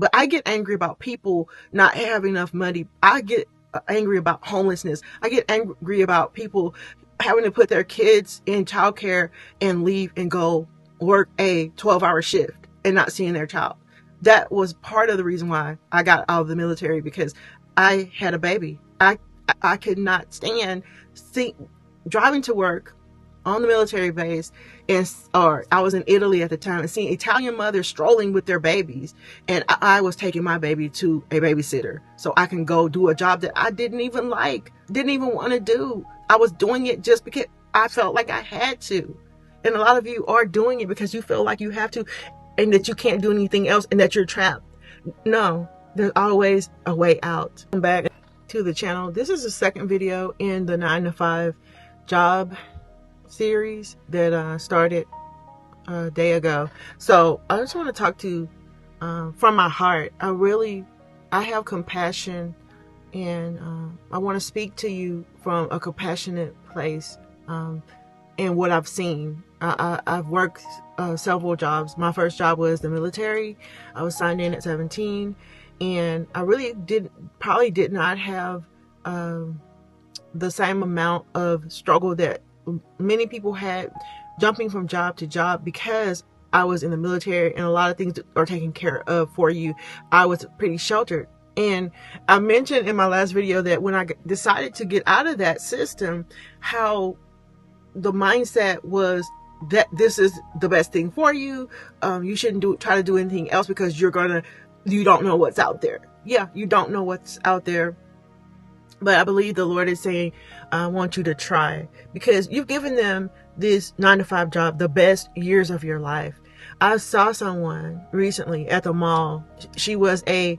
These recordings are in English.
But I get angry about people not having enough money. I get angry about homelessness. I get angry about people having to put their kids in childcare and leave and go work a 12-hour shift and not seeing their child. That was part of the reason why I got out of the military, because I had a baby. I could not stand driving to work on the military base, or I was in Italy at the time, and seeing Italian mothers strolling with their babies, and I was taking my baby to a babysitter so I can go do a job that I didn't even want to do. I was doing it just because I felt like I had to. And a lot of you are doing it because you feel like you have to, and that you can't do anything else, and that you're trapped. No, there's always a way out. Come back to the channel. This is the second video in the 9-to-5 job series that started a day ago. So I just want to talk to from my heart. I have compassion, and I want to speak to you from a compassionate place, and what I've seen. I've worked several jobs. My first job was the military. I was signed in at 17, and I really probably did not have the same amount of struggle that many people had jumping from job to job, because I was in the military and a lot of things are taken care of for you. I was pretty sheltered. And I mentioned in my last video that when I decided to get out of that system, how the mindset was that this is the best thing for you. You shouldn't try to do anything else, because you don't know what's out there. Yeah, you don't know what's out there. But I believe the Lord is saying, I want you to try, because you've given them this 9-to-5 job, the best years of your life. I saw someone recently at the mall. She was a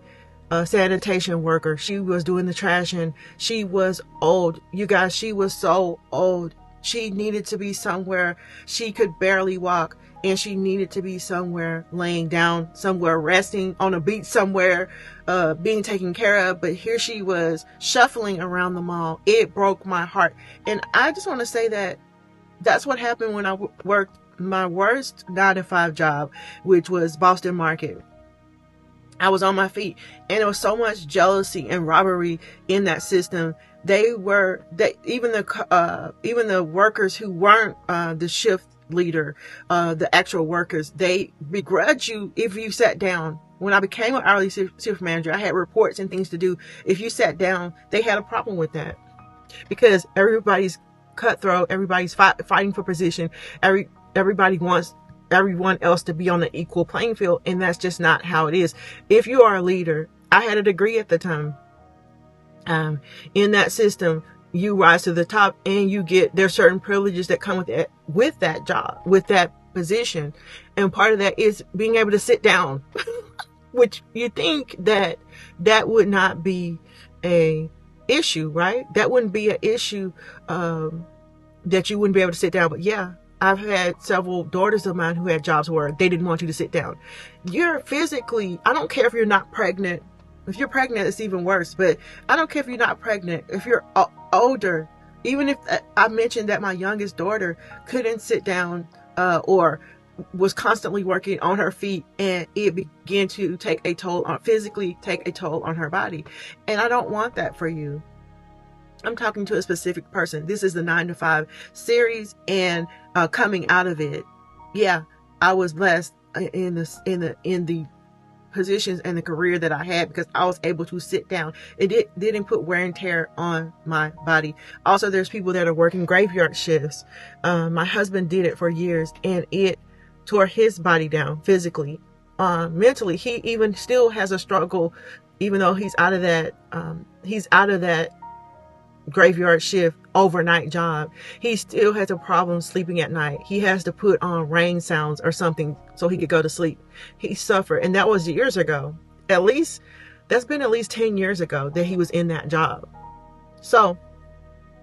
sanitation worker. She was doing the trash, and she was old. You guys, she was so old. She needed to be somewhere. She could barely walk, and she needed to be somewhere laying down, somewhere resting on a beach somewhere, being taken care of. But here she was shuffling around the mall. It broke my heart. And I just want to say that that's what happened when I worked my worst 9-to-5 job, which was Boston Market. I was on my feet, and there was so much jealousy and robbery in that system. Even the workers who weren't the shift leader, the actual workers, they begrudge you if you sat down. When I became an hourly shift manager, I had reports and things to do. If you sat down, they had a problem with that, because everybody's cutthroat, everybody's fighting for position, everybody wants everyone else to be on the equal playing field, and that's just not how it is. If you are a leader, I had a degree at the time. In that system, you rise to the top, and there's certain privileges that come with that job, with that position. And part of that is being able to sit down, which you think that would not be a issue, right? That wouldn't be an issue, that you wouldn't be able to sit down. But yeah, I've had several daughters of mine who had jobs where they didn't want you to sit down. You're physically, I don't care if you're not pregnant. If you're pregnant, it's even worse. But I don't care if you're not pregnant. If you're older, even if I mentioned that my youngest daughter couldn't sit down, or was constantly working on her feet, and it began to physically take a toll on her body. And I don't want that for you. I'm talking to a specific person. This is the 9-to-5 series, and coming out of it, yeah, I was blessed in the positions and the career that I had, because I was able to sit down. It didn't put wear and tear on my body. Also, there's people that are working graveyard shifts. My husband did it for years, and it tore his body down physically, mentally. He even still has a struggle, even though he's out of that graveyard shift overnight job. He still has a problem sleeping at night. He has to put on rain sounds or something so he could go to sleep. He suffered, and that was years ago. That's been at least 10 years ago that he was in that job. So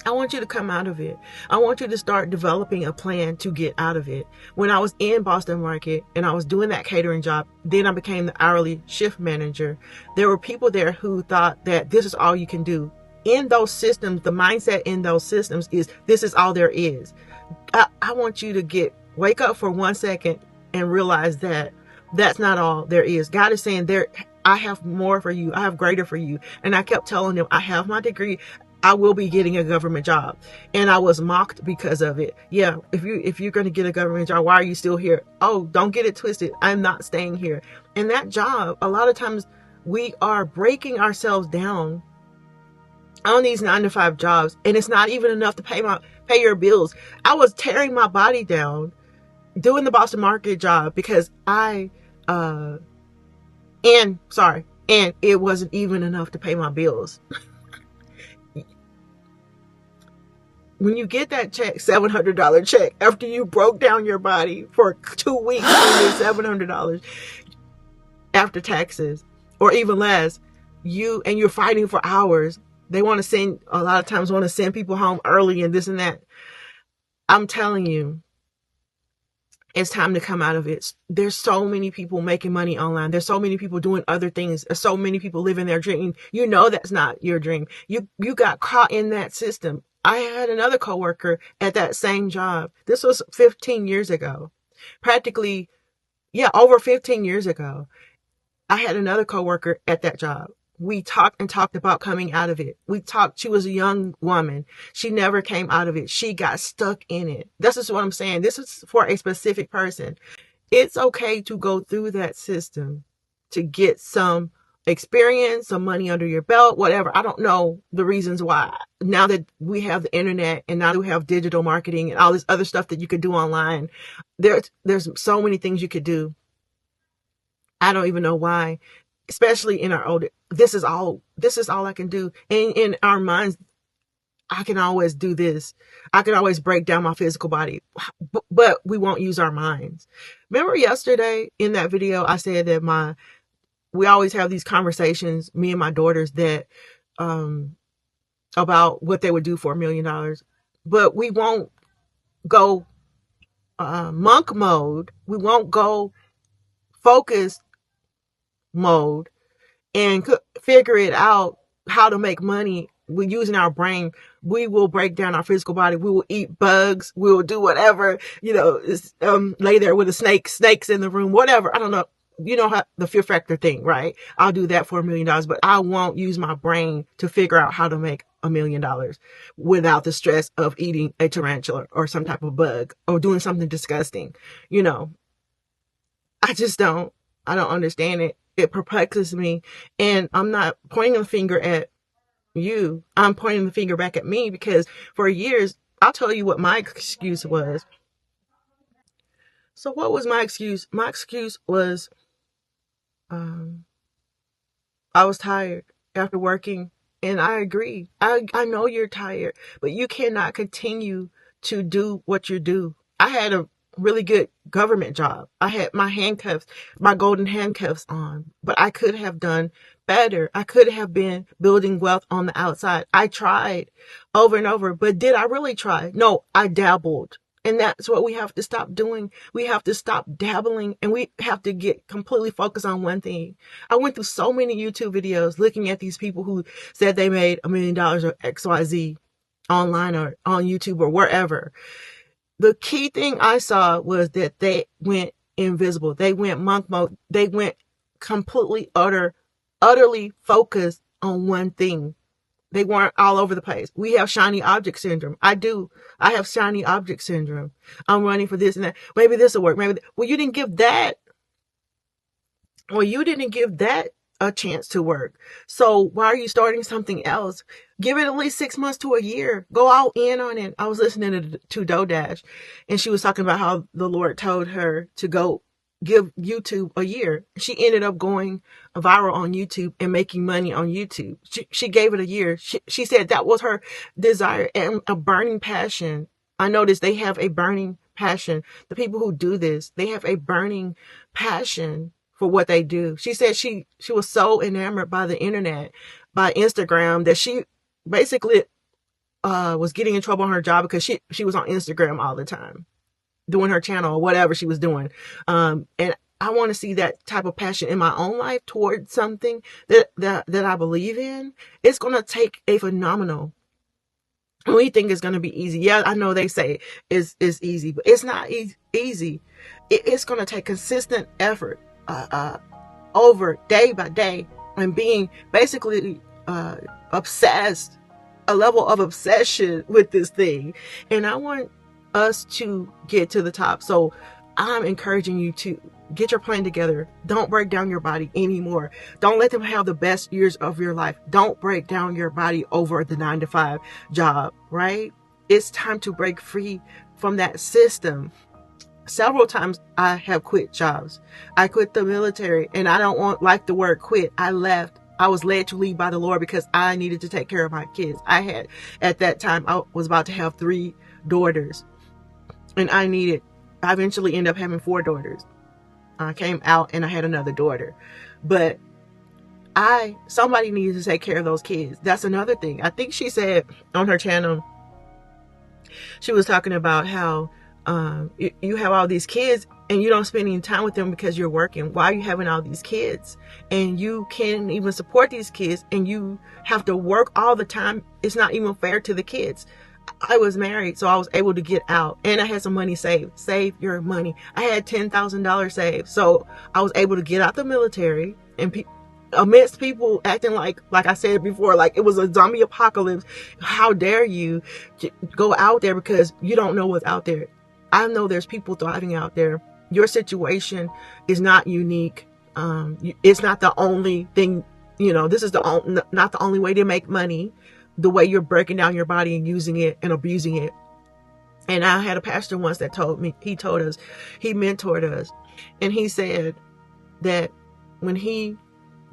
I want you to come out of it. I want you to start developing a plan to get out of it. When I was in Boston Market and I was doing that catering job, then I became the hourly shift manager. There were people there who thought that this is all you can do. In those systems, the mindset in those systems is this is all there is. I want you to wake up for 1 second and realize that that's not all there is. God is saying I have more for you. I have greater for you. And I kept telling them, I have my degree. I will be getting a government job. And I was mocked because of it. Yeah, if you're going to get a government job, why are you still here? Oh, don't get it twisted. I'm not staying here. And that job, a lot of times we are breaking ourselves down on these 9 to 5 jobs, and it's not even enough to pay your bills. I was tearing my body down doing the Boston Market job because and it wasn't even enough to pay my bills. When you get that check, $700 check, after you broke down your body for 2 weeks and $700 after taxes, or even less, you're fighting for hours. They want to send, a lot of times want to send people home early and this and that. I'm telling you, it's time to come out of it. There's so many people making money online. There's so many people doing other things. There's so many people living their dream. You know that's not your dream. You got caught in that system. I had another coworker at that same job. This was 15 years ago. Practically, yeah, over 15 years ago. I had another coworker at that job. We talked about coming out of it. She was a young woman. She never came out of it. She got stuck in it. This is what I'm saying. This is for a specific person. It's okay to go through that system to get some experience, some money under your belt, whatever. I don't know the reasons why. Now that we have the internet and now that we have digital marketing and all this other stuff that you could do online, there's so many things you could do. I don't even know why, especially in our older, this is all I can do. And in our minds, I can always do this. I can always break down my physical body, but we won't use our minds. Remember yesterday in that video, I said that we always have these conversations, me and my daughters, that, about what they would do for $1 million, but we won't go, monk mode. We won't go focus mode and figure it out how to make money. We're using our brain. We will break down our physical body. We will eat bugs. We will do whatever, lay there with snakes in the room, whatever. I don't know. You know how the fear factor thing, right? I'll do that for $1 million, but I won't use my brain to figure out how to make $1 million without the stress of eating a tarantula or some type of bug or doing something disgusting. I just don't understand it. It perplexes me. And I'm not pointing the finger at you. I'm pointing the finger back at me because for years, I'll tell you what my excuse was. So what was my excuse? My excuse was, I was tired after working. And I agree. I know you're tired, but you cannot continue to do what you do. I had a really good government job. I had my golden handcuffs on, but I could have done better. I could have been building wealth on the outside. I tried over and over, but did I really try? No, I dabbled. And that's what we have to stop doing. We have to stop dabbling and we have to get completely focused on one thing. I went through so many YouTube videos looking at these people who said they made $1 million or XYZ online or on YouTube or wherever. The key thing I saw was that they went invisible. They went monk mode. They went completely, utterly focused on one thing. They weren't all over the place. We have shiny object syndrome. I do. I have shiny object syndrome. I'm running for this and that. Maybe this will work. Well, you didn't give that. Well, you didn't give that a chance to work. So why are you starting something else? Give it at least 6 months to a year. Go all in on it. I was listening to Dodash, and she was talking about how the Lord told her to go give YouTube a year. She ended up going viral on YouTube and making money on YouTube. She gave it a year. She said that was her desire and a burning passion. I noticed they have a burning passion. The people who do this, they have a burning passion for what they do. She said she was so enamored by the internet, by Instagram, that she basically was getting in trouble on her job because she was on Instagram all the time, doing her channel or whatever she was doing. And I want to see that type of passion in my own life towards something that I believe in. It's going to take a phenomenal. We think it's going to be easy. Yeah, I know they say it's easy, but it's not easy. It's going to take consistent effort. over day by day and being basically obsessed, a level of obsession with this thing. And I want us to get to the top. So I'm encouraging you to get your plan together. Don't break down your body anymore. Don't let them have the best years of your life. Don't break down your body over the 9-to-5 job, right? It's time to break free from that system. Several times I have quit jobs. I quit the military, and I don't like the word quit. I left. I was led to leave by the Lord because I needed to take care of my kids. At that time, I was about to have 3 daughters, and I eventually ended up having 4 daughters. I came out and I had another daughter, but somebody needed to take care of those kids. That's another thing. I think she said on her channel, she was talking about how you have all these kids and you don't spend any time with them because you're working. Why are you having all these kids and you can't even support these kids and you have to work all the time? It's not even fair to the kids. I was married, so I was able to get out, and I had some money saved. Save your money. I had $10,000 saved, so I was able to get out the military. And amidst people acting like I said before, like it was a zombie apocalypse. How dare you go out there because you don't know what's out there? I know there's people thriving out there. Your situation is not unique. It's not the only thing. This is not the only way to make money. The way you're breaking down your body and using it and abusing it. And I had a pastor once that he mentored us, and he said that when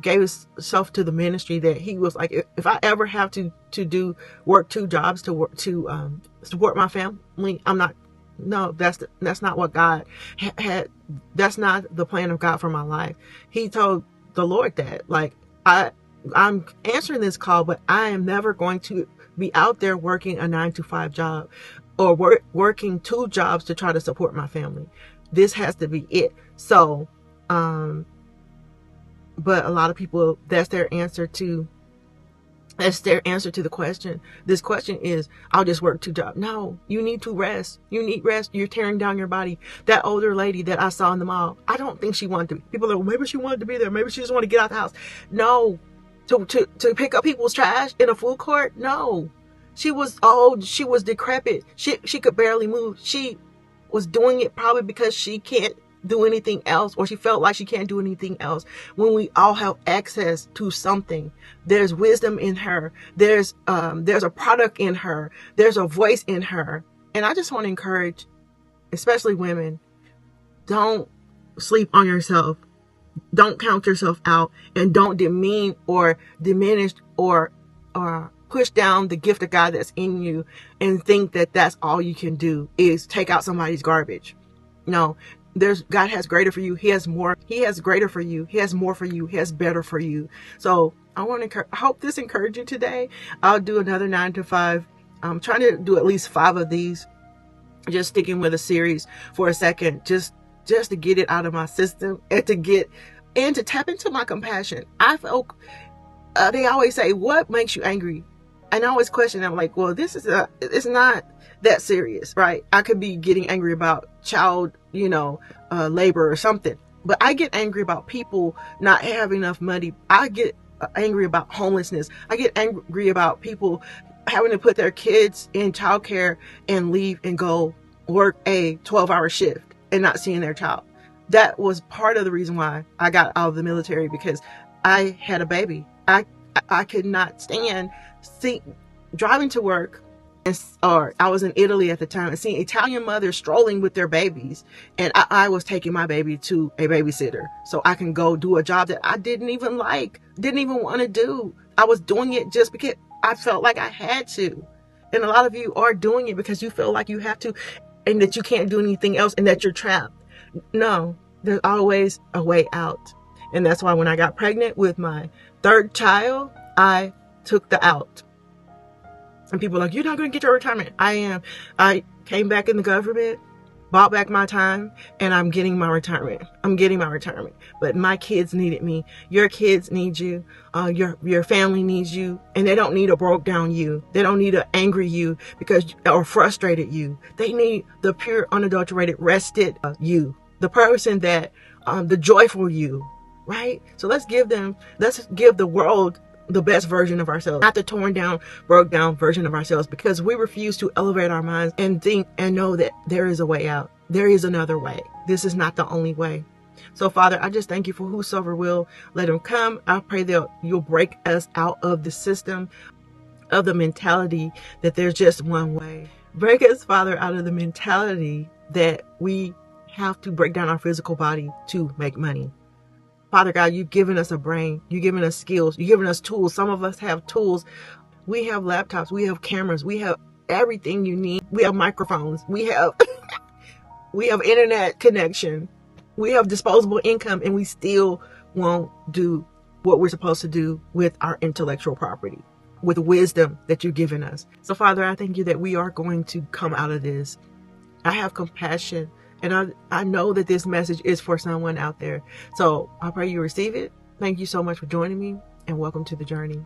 gave himself to the ministry, that he was like, if I ever have to work 2 jobs to support my family, that's not what God had. That's not the plan of God for my life. He told the Lord that, like, I'm answering this call, but I am never going to be out there working a 9-to-5 job or working 2 jobs to try to support my family. This has to be it. So, but a lot of people, that's their answer to the question. This question is, I'll just work 2 jobs. No, you need to rest. You need rest. You're tearing down your body. That older lady that I saw in the mall, I don't think she wanted to. People are like, maybe she wanted to be there. Maybe she just wanted to get out the house. No. To pick up people's trash in a food court? No. She was old. She was decrepit. She could barely move. She was doing it probably because she can't do anything else, or she felt like she can't do anything else. When we all have access to something, there's wisdom in her. There's a product in her. There's a voice in her. And I just want to encourage, especially women, don't sleep on yourself. Don't count yourself out, and don't demean or diminish or push down the gift of God that's in you and think that that's all you can do is take out somebody's garbage. No, God has greater for you. He has more. He has greater for you. He has more for you. He has better for you. So I hope this encouraged you today. I'll do another 9-to-5. I'm trying to do at least 5 of these. Just sticking with a series for a second, just to get it out of my system and to tap into my compassion. I felt, they always say, what makes you angry? And I always question, I'm like, well, it's not that serious, right? I could be getting angry about child, labor or something, but I get angry about people not having enough money. I get angry about homelessness. I get angry about people having to put their kids in childcare and leave and go work a 12-hour shift and not seeing their child. That was part of the reason why I got out of the military, because I had a baby. I could not stand driving to work, or I was in Italy at the time, and seeing Italian mothers strolling with their babies, and I was taking my baby to a babysitter so I can go do a job that I didn't even want to do. I was doing it just because I felt like I had to. And a lot of you are doing it because you feel like you have to, and that you can't do anything else, and that you're trapped. No, there's always a way out. And that's why when I got pregnant with my 3rd child, I took the out. And people are like, you're not going to get your retirement. I am. I came back in the government, bought back my time, and I'm getting my retirement. But my kids needed me. Your kids need you. Your family needs you. And they don't need a broke down you. They don't need an angry you or frustrated you. They need the pure, unadulterated, rested you. The person that, the joyful you. right? So let's give the world the best version of ourselves, not the torn down, broke down version of ourselves, because we refuse to elevate our minds and think and know that there is a way out. There is another way. This is not the only way. So Father, I just thank you for whosoever will let him come. I pray that you'll break us out of the system, of the mentality that there's just one way. Break us, Father, out of the mentality that we have to break down our physical body to make money. Father God, you've given us a brain. You've given us skills. You've given us tools. Some of us have tools. We have laptops. We have cameras. We have everything you need. We have microphones. We have internet connection. We have disposable income, and we still won't do what we're supposed to do with our intellectual property, with wisdom that you've given us. So Father, I thank you that we are going to come out of this. I have compassion, and I know that this message is for someone out there. So I pray you receive it. Thank you so much for joining me, and welcome to the journey.